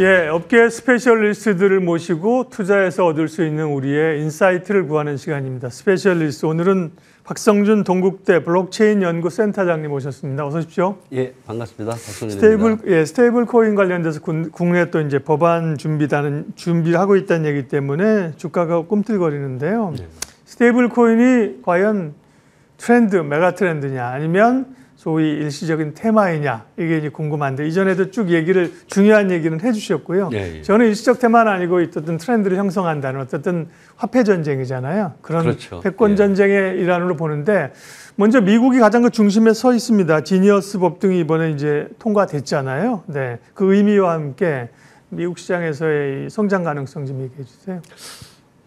예, 업계 스페셜리스트들을 모시고 투자해서 얻을 수 있는 우리의 인사이트를 구하는 시간입니다. 스페셜리스트, 오늘은 박성준 동국대 블록체인 연구센터장님 모셨습니다. 어서 오십시오. 예, 반갑습니다. 박성준입니다. 스테이블 코인 관련돼서 국내 또 이제 법안 준비를 하고 있다는 얘기 때문에 주가가 꿈틀거리는데요. 네. 스테이블 코인이 과연 트렌드, 메가 트렌드냐 아니면 소위 일시적인 테마이냐 이게 이제 궁금한데 이전에도 쭉 중요한 얘기는 해주셨고요. 예, 예. 저는 일시적 테마는 아니고 어떤 트렌드를 형성한다는 어떤 화폐 전쟁이잖아요. 그런 그렇죠. 패권 전쟁의 일환으로 보는데 먼저 미국이 가장 그 중심에 서 있습니다. 지니어스 법 등이 이번에 이제 통과됐잖아요. 네, 그 의미와 함께 미국 시장에서의 성장 가능성 좀 얘기해 주세요.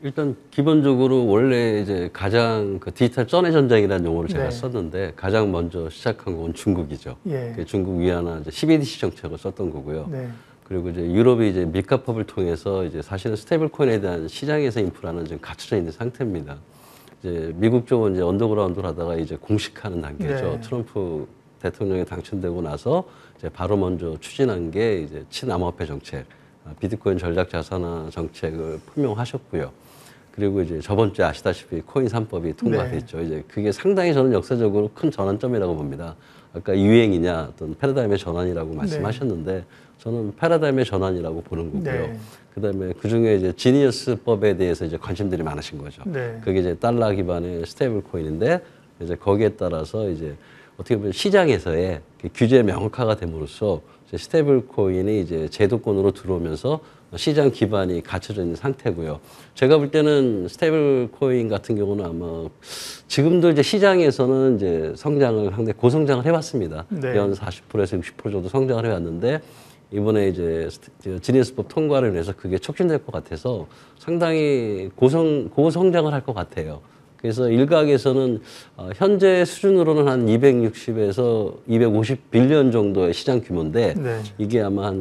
일단 기본적으로 원래 이제 가장 그 디지털 전의 전쟁이라는 용어를 제가 네. 썼는데 가장 먼저 시작한 건 중국이죠. 예. 중국 위안화 이제 CBDC 정책을 썼던 거고요. 네. 그리고 이제 유럽이 이제 미카법을 통해서 이제 사실은 스테이블 코인에 대한 시장에서 인프라는 지금 갖춰져 있는 상태입니다. 이제 미국 쪽은 이제 언더그라운드를 하다가 이제 공식하는 단계죠. 네. 트럼프 대통령이 당선되고 나서 이제 바로 먼저 추진한 게 이제 친암호화폐 정책, 비트코인 전략 자산화 정책을 표명하셨고요. 그리고 이제 저번 주에 아시다시피 코인 3법이 통과됐죠. 네. 이제 그게 상당히 저는 역사적으로 큰 전환점이라고 봅니다. 아까 유행이냐 어떤 패러다임의 전환이라고 말씀하셨는데 네. 저는 패러다임의 전환이라고 보는 거고요. 네. 그다음에 그중에 이제 지니어스법에 대해서 이제 관심들이 많으신 거죠. 네. 그게 이제 달러 기반의 스테이블 코인인데 이제 거기에 따라서 이제 어떻게 보면 시장에서의 규제 명확화가 됨으로써 이제 스테이블 코인이 이제 제도권으로 들어오면서 시장 기반이 갖춰져 있는 상태고요. 제가 볼 때는 스테이블 코인 같은 경우는 아마 지금도 이제 시장에서는 이제 성장을 상당히 고성장을 해왔습니다. 네. 연 40%에서 60% 정도 성장을 해왔는데 이번에 이제 지니어스법 통과를 인해서 그게 촉진될 것 같아서 상당히 고성장을 할 것 같아요. 그래서 일각에서는 현재 수준으로는 한 260에서 250 빌리언 정도의 시장 규모인데 네. 이게 아마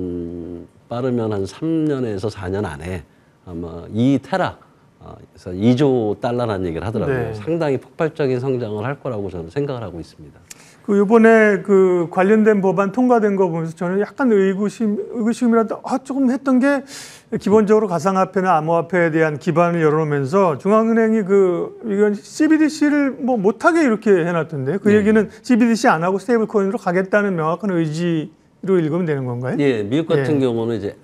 빠르면 한 3년에서 4년 안에 아마 2테라, 그래서 2조 달러라는 얘기를 하더라고요. 네. 상당히 폭발적인 성장을 할 거라고 저는 생각을 하고 있습니다. 이번에 그 관련된 법안 통과된 거 보면서 저는 약간 의구심이라도 조금 했던 게 기본적으로 가상화폐나 암호화폐에 대한 기반을 열어놓으면서 중앙은행이 이건 CBDC를 못하게 이렇게 해놨던데 그 네. 얘기는 CBDC 안 하고 스테이블 코인으로 가겠다는 명확한 의지로 읽으면 되는 건가요? 예, 미국 같은 경우는 이제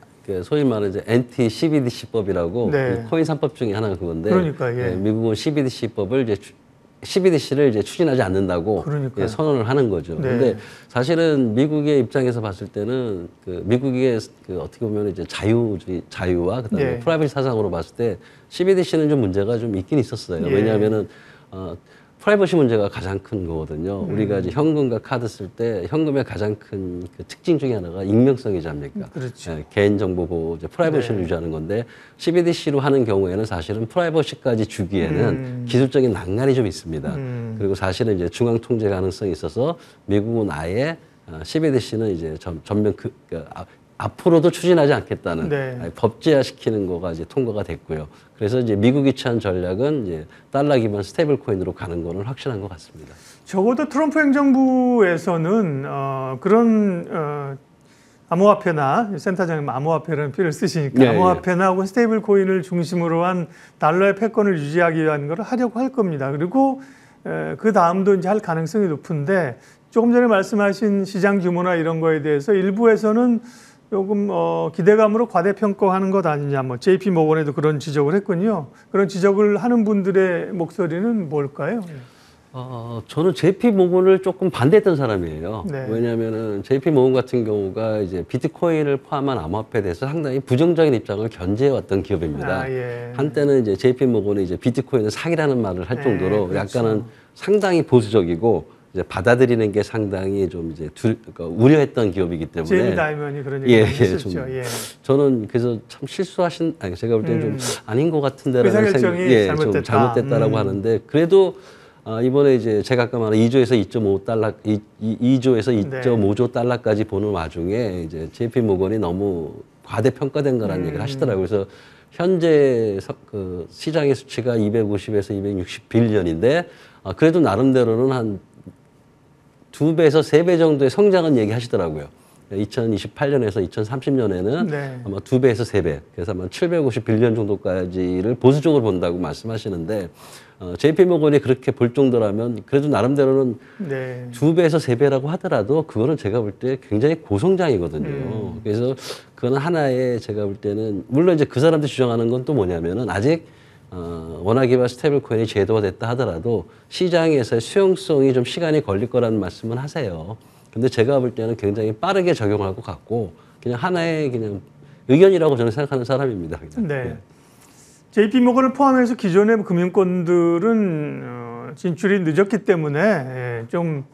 소위 말하는 이제 NT CBDC법이라고 네. 코인 3법 중에 하나가 그건데 그러니까, 예. 미국은 CBDC법을 이제 CBDC를 이제 추진하지 않는다고 선언을 하는 거죠. 네. 근데 사실은 미국의 입장에서 봤을 때는 미국의 어떻게 보면 이제 자유와 그다음에 네. 프라이버시 사상으로 봤을 때 CBDC는 좀 문제가 좀 있긴 있었어요. 예. 왜냐하면은 프라이버시 문제가 가장 큰 거거든요. 우리가 이제 현금과 카드 쓸 때 현금의 가장 큰 그 특징 중에 하나가 익명성이지 않습니까? 그렇죠. 개인정보 보호, 프라이버시를 네. 유지하는 건데 CBDC로 하는 경우에는 사실은 프라이버시까지 주기에는 기술적인 난관이 좀 있습니다. 그리고 사실은 이제 중앙 통제 가능성이 있어서 미국은 아예 CBDC는 이제 전면 앞으로도 추진하지 않겠다는 네. 법제화시키는 거가 이제 통과가 됐고요. 그래서 이제 미국이 취한 전략은 이제 달러 기반 스테이블 코인으로 가는 거는 확실한 것 같습니다. 적어도 트럼프 행정부에서는 그런 암호화폐나 센터장님 암호화폐라는 표현을 쓰시니까 네, 암호화폐나 혹은 스테이블 코인을 중심으로 한 달러의 패권을 유지하기 위한 걸 하려고 할 겁니다. 그리고 그 다음도 이제 할 가능성이 높은데 조금 전에 말씀하신 시장 규모나 이런 거에 대해서 일부에서는 조금 기대감으로 과대평가하는 것 아니냐. JP 모건에도 그런 지적을 했군요. 그런 지적을 하는 분들의 목소리는 뭘까요? 저는 JP 모건을 조금 반대했던 사람이에요. 네. 왜냐하면은 JP 모건 같은 경우가 이제 비트코인을 포함한 암호화폐에 대해서 상당히 부정적인 입장을 견제해왔던 기업입니다. 예. 한때는 이제 JP 모건이 이제 비트코인은 사기라는 말을 할 정도로 그렇죠. 약간은 상당히 보수적이고 이제 받아들이는 게 상당히 좀 이제 우려했던 기업이기 때문에. 제이미 다이먼이 그런 얘기를 했었죠. 저는 그래서 참 제가 볼 때는 좀 아닌 것 같은데라는 의사결정이 좀 잘못됐다라고 하는데 그래도 이번에 이제 제가 아까 말한 2조에서 2.5조 달러까지 보는 와중에 이제 JP 모건이 너무 과대평가된 거라는 얘기를 하시더라고요. 그래서 현재 시장의 수치가 250에서 260 빌리언인데 그래도 나름대로는 한 2배에서 3배 정도의 성장은 얘기하시더라고요. 2028년에서 2030년에는 네. 아마 2배에서 3배, 그래서 아마 750빌리언 정도까지를 보수적으로 본다고 말씀하시는데 JP모건이 그렇게 볼 정도라면 그래도 나름대로는 네. 2배에서 3배라고 하더라도 그거는 제가 볼 때 굉장히 고성장이거든요. 그래서 그거는 하나의 제가 볼 때는 물론 이제 그 사람들이 주장하는 건 또 뭐냐면은 아직 원화기반 스테이블 코인이 제도가 됐다 하더라도 시장에서의 수용성이 좀 시간이 걸릴 거라는 말씀은 하세요. 근데 제가 볼 때는 굉장히 빠르게 적용할 것 같고 그냥 하나의 그냥 의견이라고 저는 생각하는 사람입니다. 그냥. 네. JP모건을 포함해서 기존의 금융권들은 진출이 늦었기 때문에 좀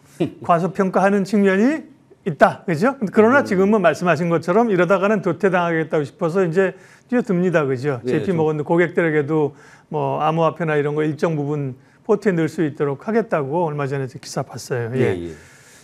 과소평가하는 측면이 있다, 그죠? 그러나 지금은 말씀하신 것처럼 이러다가는 도태당하겠다고 싶어서 이제 뛰어듭니다, 그죠? 네, JP모건도 고객들에게도 뭐 암호화폐나 이런 거 일정 부분 포트에 넣을 수 있도록 하겠다고 얼마 전에 기사 봤어요. 예.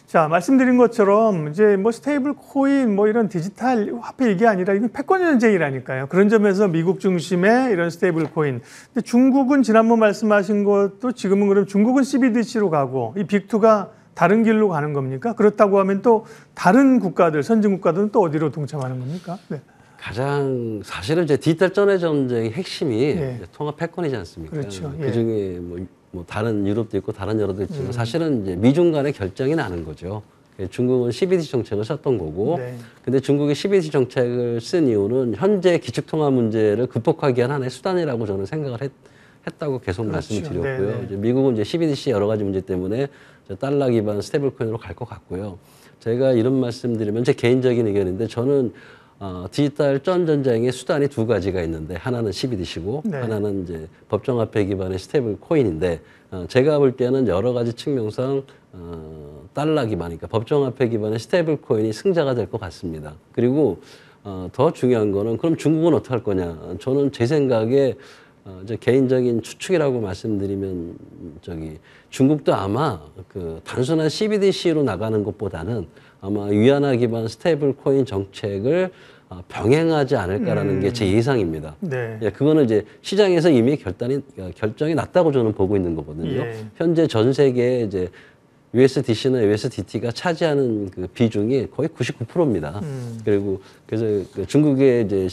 자, 말씀드린 것처럼 이제 뭐 스테이블 코인 뭐 이런 디지털 화폐 이게 아니라 이건 패권 전쟁이라니까요. 그런 점에서 미국 중심의 이런 스테이블 코인. 근데 중국은 지난번 말씀하신 것도 지금은 그럼 중국은 CBDC로 가고 이 빅2가 다른 길로 가는 겁니까? 그렇다고 하면 또 다른 국가들, 선진 국가들은 또 어디로 동참하는 겁니까? 네. 가장 사실은 이제 디지털 전의 전쟁의 핵심이 예. 통합 패권이지 않습니까? 그렇죠. 예. 그중에 뭐 다른 유럽도 있고 다른 나라도 있지만 사실은 이제 미중 간의 결정이 나는 거죠. 중국은 CBDC 정책을 썼던 거고, 네. 근데 중국이 CBDC 정책을 쓴 이유는 현재 기축통화 문제를 극복하기 위한 하나의 수단이라고 저는 생각을 했다고 계속 그렇죠. 말씀을 드렸고요. 네네. 이제 미국은 이제 CBDC 여러 가지 문제 때문에 달러 기반 스테이블 코인으로 갈 것 같고요. 제가 이런 말씀드리면 제 개인적인 의견인데 저는 디지털 전 전쟁의 수단이 두 가지가 있는데 하나는 CBDC고 네. 하나는 이제 법정화폐 기반의 스테이블 코인인데 제가 볼 때는 여러 가지 측면상 달러 기반이니까 법정화폐 기반의 스테이블 코인이 승자가 될 것 같습니다. 그리고 더 중요한 거는 그럼 중국은 어떻게 할 거냐? 저는 제 생각에 이제 개인적인 추측이라고 말씀드리면 중국도 아마 그 단순한 CBDC로 나가는 것보다는 아마 위안화 기반 스테이블 코인 정책을 병행하지 않을까라는 게 제 예상입니다. 네. 예, 그거는 이제 시장에서 이미 결정이 났다고 저는 보고 있는 거거든요. 예. 현재 전 세계에 이제 USDC나 USDT가 차지하는 그 비중이 거의 99%입니다. 그리고 그래서 그 중국의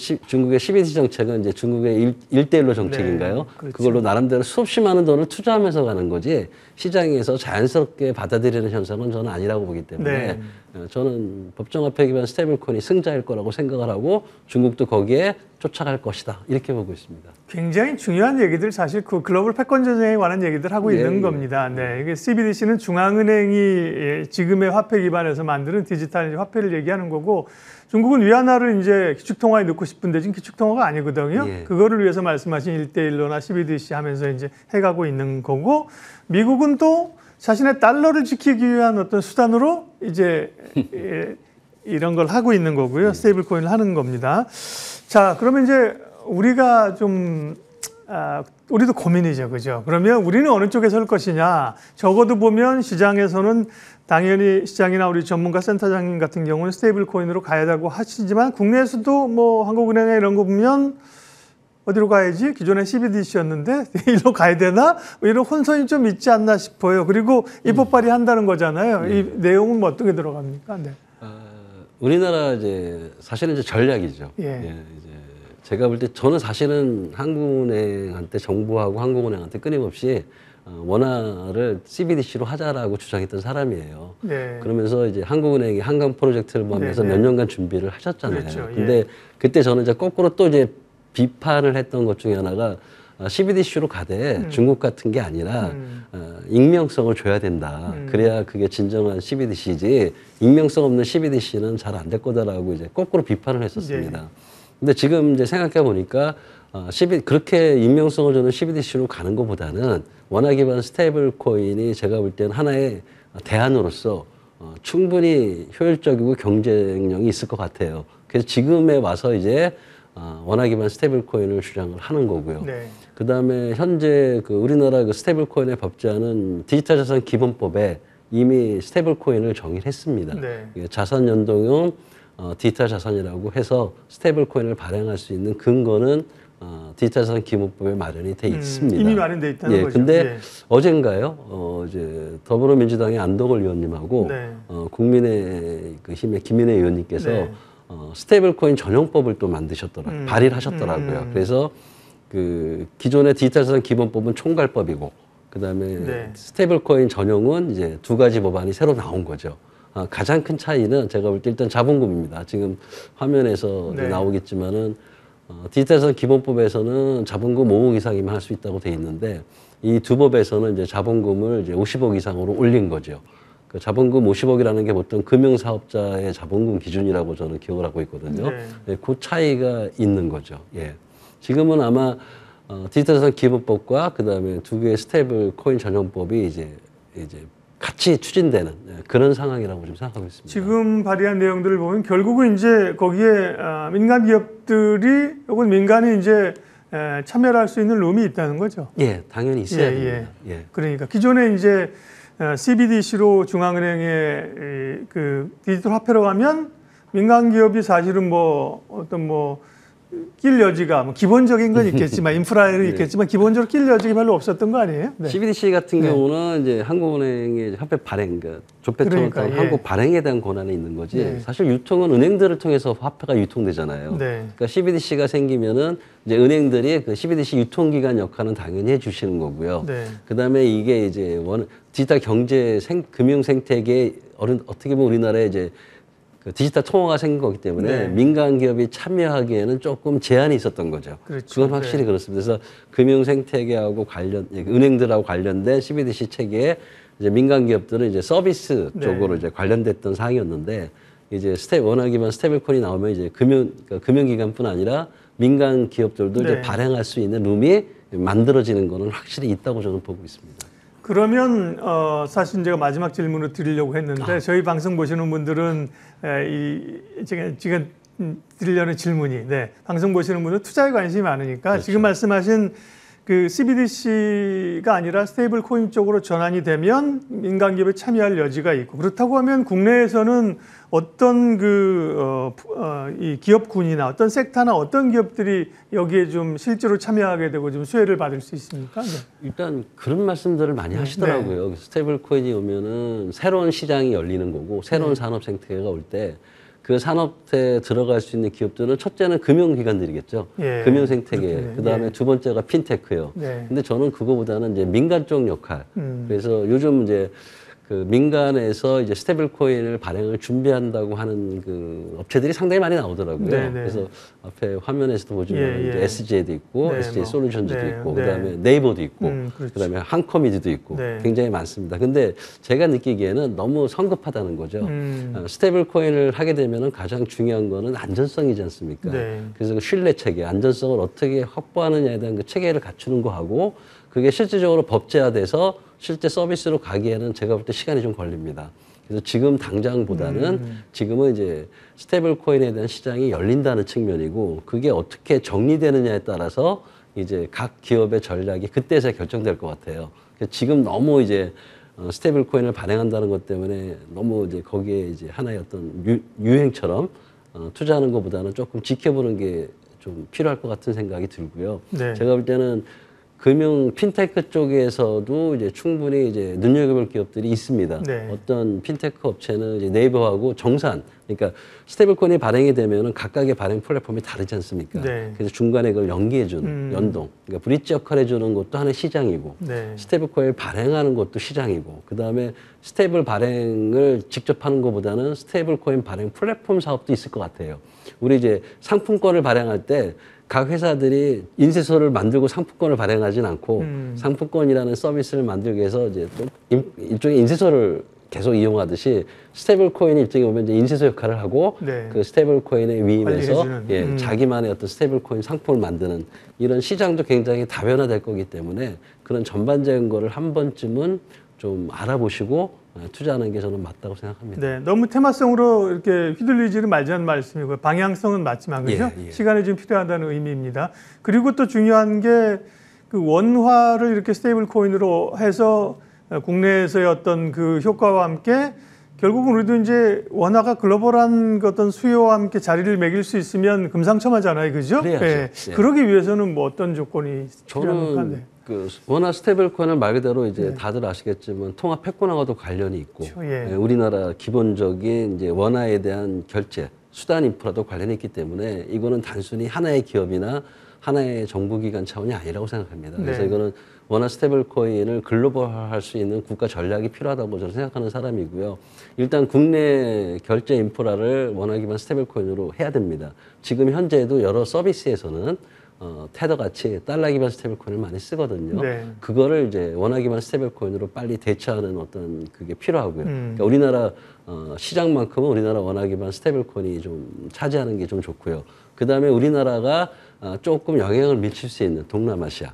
CBDC 정책은 이제 중국의 1대1로 정책인가요? 네, 그렇죠. 그걸로 나름대로 수없이 많은 돈을 투자하면서 가는 거지 시장에서 자연스럽게 받아들이는 현상은 저는 아니라고 보기 때문에 네. 저는 법정화폐 기반 스테이블코인이 승자일 거라고 생각을 하고 중국도 거기에 쫓아갈 것이다 이렇게 보고 있습니다. 굉장히 중요한 얘기들 사실 그 글로벌 패권 전쟁에 관한 얘기들 하고 있는 겁니다. 네, 이게 CBDC는 중앙은행이 지금의 화폐 기반에서 만드는 디지털 화폐를 얘기하는 거고 중국은 위안화를 이제 기축통화에 넣고 싶은데 지금 기축통화가 아니거든요. 예. 그거를 위해서 말씀하신 1대1로나 CBDC 하면서 이제 해가고 있는 거고 미국은 또 자신의 달러를 지키기 위한 어떤 수단으로 이제 이런 걸 하고 있는 거고요. 스테이블 코인을 하는 겁니다. 자, 그러면 이제 우리가 좀 우리도 고민이죠, 그죠? 그러면 우리는 어느 쪽에 설 것이냐? 적어도 보면 시장에서는 당연히 시장이나 우리 전문가 센터장님 같은 경우는 스테이블 코인으로 가야 되고 하시지만 국내에서도 뭐 한국은행에 이런 거 보면 어디로 가야지? 기존에 CBDC였는데 이리로 가야 되나? 이런 혼선이 좀 있지 않나 싶어요. 그리고 입법 발의한다는 거잖아요. 이 내용은 뭐 어떻게 들어갑니까? 네. 우리나라 이제 사실은 이제 전략이죠. 예. 이제 제가 볼 때 저는 사실은 한국은행한테 정부하고 한국은행한테 끊임없이 원화를 CBDC로 하자라고 주장했던 사람이에요. 네. 그러면서 이제 한국은행이 한강 프로젝트를 포함해서 네, 몇 네. 년간 준비를 하셨잖아요. 그렇죠. 근데 예. 그때 저는 이제 거꾸로 또 이제 비판을 했던 것 중에 하나가 CBDC로 가되 중국 같은 게 아니라 익명성을 줘야 된다. 그래야 그게 진정한 CBDC지 익명성 없는 CBDC는 잘 안 될 거다라고 이제 거꾸로 비판을 했었습니다. 예. 근데 지금 이제 생각해 보니까 그렇게 익명성을 주는 CBDC로 가는 것보다는 원화 기반 스테이블 코인이 제가 볼 때는 하나의 대안으로서 충분히 효율적이고 경쟁력이 있을 것 같아요. 그래서 지금에 와서 이제 원화 기반 스테이블 코인을 주장을 하는 거고요. 네. 그 다음에 현재 그 우리나라 그 스테이블 코인의 법제화는 디지털 자산 기본법에 이미 스테이블 코인을 정의를 했습니다. 네. 이게 자산 연동형 디지털 자산이라고 해서 스테이블 코인을 발행할 수 있는 근거는 디지털 자산 기본법에 마련이 돼 있습니다. 이미 마련돼 있다는 거죠. 근데 예. 어젠가요, 이제 더불어민주당의 안덕월 의원님하고 네. 국민의 그 힘의 김민혜 의원님께서 네. 스테이블코인 전용법을 또 만드셨더라고요. 발의를 하셨더라고요. 그래서 그 기존의 디지털 자산 기본법은 총괄법이고, 그다음에 네. 스테이블코인 전용은 이제 두 가지 법안이 새로 나온 거죠. 가장 큰 차이는 제가 볼 때 일단 자본금입니다. 지금 화면에서 네. 나오겠지만은 디지털 자산 기본법에서는 자본금 5억 이상이면 할 수 있다고 돼 있는데, 이 두 법에서는 이제 자본금을 이제 50억 이상으로 올린 거죠. 그 자본금 50억이라는 게 보통 금융사업자의 자본금 기준이라고 저는 기억을 하고 있거든요. 네. 그 차이가 있는 거죠. 예. 지금은 아마 디지털 자산 기본법과 그다음에 두 개의 스테이블 코인 전용법이 이제 같이 추진되는 그런 상황이라고 좀 생각하고 있습니다. 지금 발의한 내용들을 보면 결국은 이제 거기에 민간 기업들이 혹은 민간이 이제 참여를 할 수 있는 룸이 있다는 거죠. 예, 당연히 있어야 예, 됩니다. 예. 그러니까 기존에 이제 CBDC로 중앙은행의 그 디지털 화폐로 가면 민간 기업이 사실은 뭐 어떤 뭐 낄 여지가 뭐 기본적인 건 있겠지만 인프라에는 있겠지만 기본적으로 낄 여지가 별로 없었던 거 아니에요? 네. CBDC 같은 경우는 이제 한국은행의 화폐 발행, 그러니까 조폐통을 그러니까, 한국 발행에 대한 권한이 있는 거지. 네. 사실 유통은 은행들을 통해서 화폐가 유통되잖아요. 네. 그러니까 CBDC가 생기면은 이제 은행들이 그 CBDC 유통기관 역할은 당연히 해주시는 거고요. 네. 그다음에 이게 이제 디지털 경제 금융 생태계 어떻게 보면 우리나라에 이제 그 디지털 통화가 생긴 거기 때문에 네. 민간 기업이 참여하기에는 조금 제한이 있었던 거죠. 그렇죠. 그건 확실히 그렇습니다. 그래서 금융 생태계하고 은행들하고 관련된 CBDC 체계에 이제 민간 기업들은 이제 서비스 쪽으로 이제 관련됐던 사항이었는데, 이제 원화기반 스테이블코인이 나오면 이제 그러니까 금융기관뿐 아니라 민간 기업들도 이제 발행할 수 있는 룸이 만들어지는 거는 확실히 있다고 저는 보고 있습니다. 그러면 사실 제가 마지막 질문을 드리려고 했는데 저희 방송 보시는 분들은 제가 지금 드리려는 질문이 방송 보시는 분들은 투자에 관심이 많으니까 그렇죠. 지금 말씀하신 그 CBDC가 아니라 스테이블 코인 쪽으로 전환이 되면 민간 기업에 참여할 여지가 있고, 그렇다고 하면 국내에서는 어떤 이 기업군이나 어떤 섹터나 어떤 기업들이 여기에 좀 실제로 참여하게 되고 좀 수혜를 받을 수 있습니까? 네. 일단 그런 말씀들을 많이 하시더라고요. 스테이블 코인이 오면은 새로운 시장이 열리는 거고, 새로운 산업 생태계가 올 때 그 산업에 들어갈 수 있는 기업들은 첫째는 금융기관들이겠죠. 예, 금융 생태계. 그다음에 두 번째가 핀테크요. 근데 저는 그거보다는 이제 민간 쪽 역할. 그래서 요즘 이제 그 민간에서 이제 스테이블 코인을 발행을 준비한다고 하는 그 업체들이 상당히 많이 나오더라고요. 그래서 앞에 화면에서도 보시면 이제 SJ도 있고, SJ 솔루션즈도 있고, 그다음에 네이버도 있고, 그렇죠. 그다음에 한커미드도 있고, 굉장히 많습니다. 근데 제가 느끼기에는 너무 성급하다는 거죠. 스테이블 코인을 하게 되면은 가장 중요한 거는 안전성이지 않습니까? 그래서 그 신뢰 체계, 안전성을 어떻게 확보하느냐에 대한 그 체계를 갖추는 거하고, 그게 실질적으로 법제화돼서 실제 서비스로 가기에는 제가 볼 때 시간이 좀 걸립니다. 그래서 지금 당장보다는 지금은 이제 스테이블 코인에 대한 시장이 열린다는 측면이고, 그게 어떻게 정리되느냐에 따라서 이제 각 기업의 전략이 그때서야 결정될 것 같아요. 지금 너무 이제 스테이블 코인을 발행한다는 것 때문에 너무 이제 거기에 이제 하나의 어떤 유행처럼 투자하는 것보다는 조금 지켜보는 게 좀 필요할 것 같은 생각이 들고요. 제가 볼 때는 금융 핀테크 쪽에서도 이제 충분히 이제 눈여겨볼 기업들이 있습니다. 어떤 핀테크 업체는 이제 네이버하고 정산, 그러니까 스테이블코인이 발행이 되면은 각각의 발행 플랫폼이 다르지 않습니까? 그래서 중간에 그걸 연계해주는 연동, 그러니까 브릿지 역할을 해주는 것도 하나의 시장이고, 스테이블코인을 발행하는 것도 시장이고, 그 다음에 스테이블 발행을 직접 하는 것보다는 스테이블코인 발행 플랫폼 사업도 있을 것 같아요. 우리 이제 상품권을 발행할 때 각 회사들이 인쇄소를 만들고 상품권을 발행하진 않고, 상품권이라는 서비스를 만들기 위해서 이제 또 일종의 인쇄소를 계속 이용하듯이 스테이블 코인이 일종에 보면 이제 인쇄소 역할을 하고, 그 스테이블 코인에 위임해서 자기만의 어떤 스테이블 코인 상품을 만드는 이런 시장도 굉장히 다변화될 거기 때문에 그런 전반적인 거를 한 번쯤은 좀 알아보시고 투자하는 게 저는 맞다고 생각합니다. 너무 테마성으로 이렇게 휘둘리지는 말자는 말씀이고요. 방향성은 맞지만 그죠? 시간이 좀 필요하다는 의미입니다. 그리고 또 중요한 게 그 원화를 이렇게 스테이블 코인으로 해서 국내에서의 어떤 그 효과와 함께 결국은 우리도 이제 원화가 글로벌한 어떤 수요와 함께 자리를 매길 수 있으면 금상첨화잖아요, 그죠? 그래야죠. 예. 예. 그러기 위해서는 뭐 어떤 조건이 필요합니까? 저는 네. 그 원화 스테이블 코인을 말 그대로 이제 다들 아시겠지만 통화 패권하고도 관련이 있고 그렇죠, 예. 우리나라 기본적인 이제 원화에 대한 결제 수단 인프라도 관련이 있기 때문에 이거는 단순히 하나의 기업이나 하나의 정부기관 차원이 아니라고 생각합니다. 그래서 네. 이거는 원화 스테이블 코인을 글로벌화할 수 있는 국가 전략이 필요하다고 저는 생각하는 사람이고요. 일단 국내 결제 인프라를 원화 기반 스테이블 코인으로 해야 됩니다. 지금 현재도 여러 서비스에서는 테더 같이 달러 기반 스테이블 코인을 많이 쓰거든요. 네. 그거를 이제 원화 기반 스테이블 코인으로 빨리 대체하는 어떤 그게 필요하고요. 그러니까 우리나라 시장만큼은 우리나라 원화 기반 스테이블 코인이 좀 차지하는 게 좀 좋고요. 그 다음에 우리나라가 조금 영향을 미칠 수 있는 동남아시아,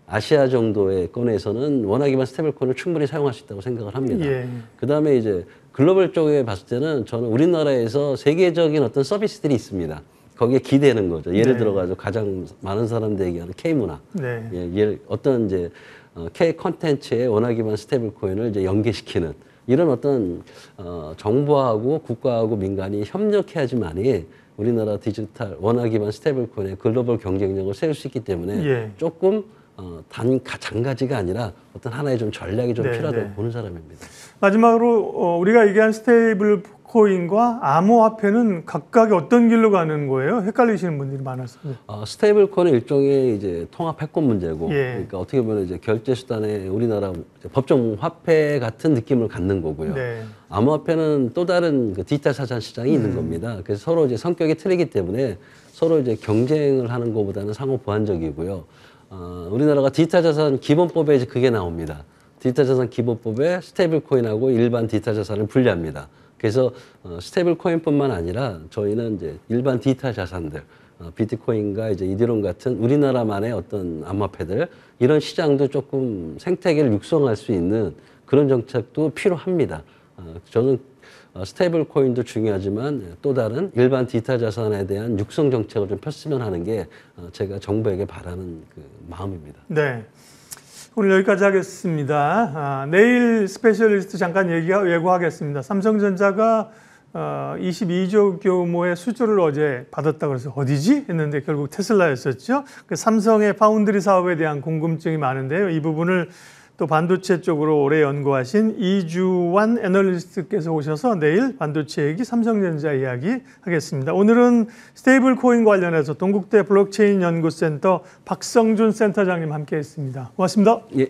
아시아 정도의 건에서는 원화 기반 스테이블 코인을 충분히 사용할 수 있다고 생각을 합니다. 예. 그 다음에 이제 글로벌 쪽에 봤을 때는 저는 우리나라에서 세계적인 어떤 서비스들이 있습니다. 거기에 기대는 거죠. 예를 네. 들어가지고 가장 많은 사람들이 얘기하는 K문화. 네. 예, 어떤 이제 K 컨텐츠에 원화 기반 스테이블 코인을 이제 연계시키는 이런 어떤 정부하고 국가하고 민간이 협력해야지만이 우리나라 디지털 원화 기반 스테이블 코인의 글로벌 경쟁력을 세울 수 있기 때문에 예. 조금 장가지가 아니라 어떤 하나의 좀 전략이 좀 네, 필요하다고 네. 보는 사람입니다. 마지막으로 우리가 얘기한 스테이블 코인과 암호화폐는 각각의 어떤 길로 가는 거예요? 헷갈리시는 분들이 많았습니다. 스테이블 코인은 일종의 이제 통합 패권 문제고, 예. 그러니까 어떻게 보면 이제 결제 수단의 우리나라 이제 법정 화폐 같은 느낌을 갖는 거고요. 네. 암호화폐는 또 다른 그 디지털 자산 시장이 있는 겁니다. 그래서 서로 이제 성격이 틀리기 때문에 서로 이제 경쟁을 하는 것보다는 상호 보완적이고요. 우리나라가 디지털 자산 기본법에 이제 그게 나옵니다. 디지털 자산 기본법에 스테이블 코인하고 일반 디지털 자산을 분리합니다. 그래서 스테이블 코인뿐만 아니라 저희는 이제 일반 디지털 자산들, 비트코인과 이제 이더리움 같은 우리나라만의 어떤 암호화폐들 이런 시장도 조금 생태계를 육성할 수 있는 그런 정책도 필요합니다. 저는 스테이블 코인도 중요하지만 또 다른 일반 디지털 자산에 대한 육성 정책을 좀 폈으면 하는 게 제가 정부에게 바라는 그 마음입니다. 네. 오늘 여기까지 하겠습니다. 내일 스페셜리스트 잠깐 예고하겠습니다. 삼성전자가 22조 규모의 수주를 어제 받았다고 해서 어디지? 했는데 결국 테슬라였었죠. 그 삼성의 파운드리 사업에 대한 궁금증이 많은데요. 이 부분을 또 반도체 쪽으로 오래 연구하신 이주환 애널리스트께서 오셔서 내일 반도체 얘기, 삼성전자 이야기 하겠습니다. 오늘은 스테이블 코인 관련해서 동국대 블록체인 연구센터 박성준 센터장님 함께했습니다. 고맙습니다. 예.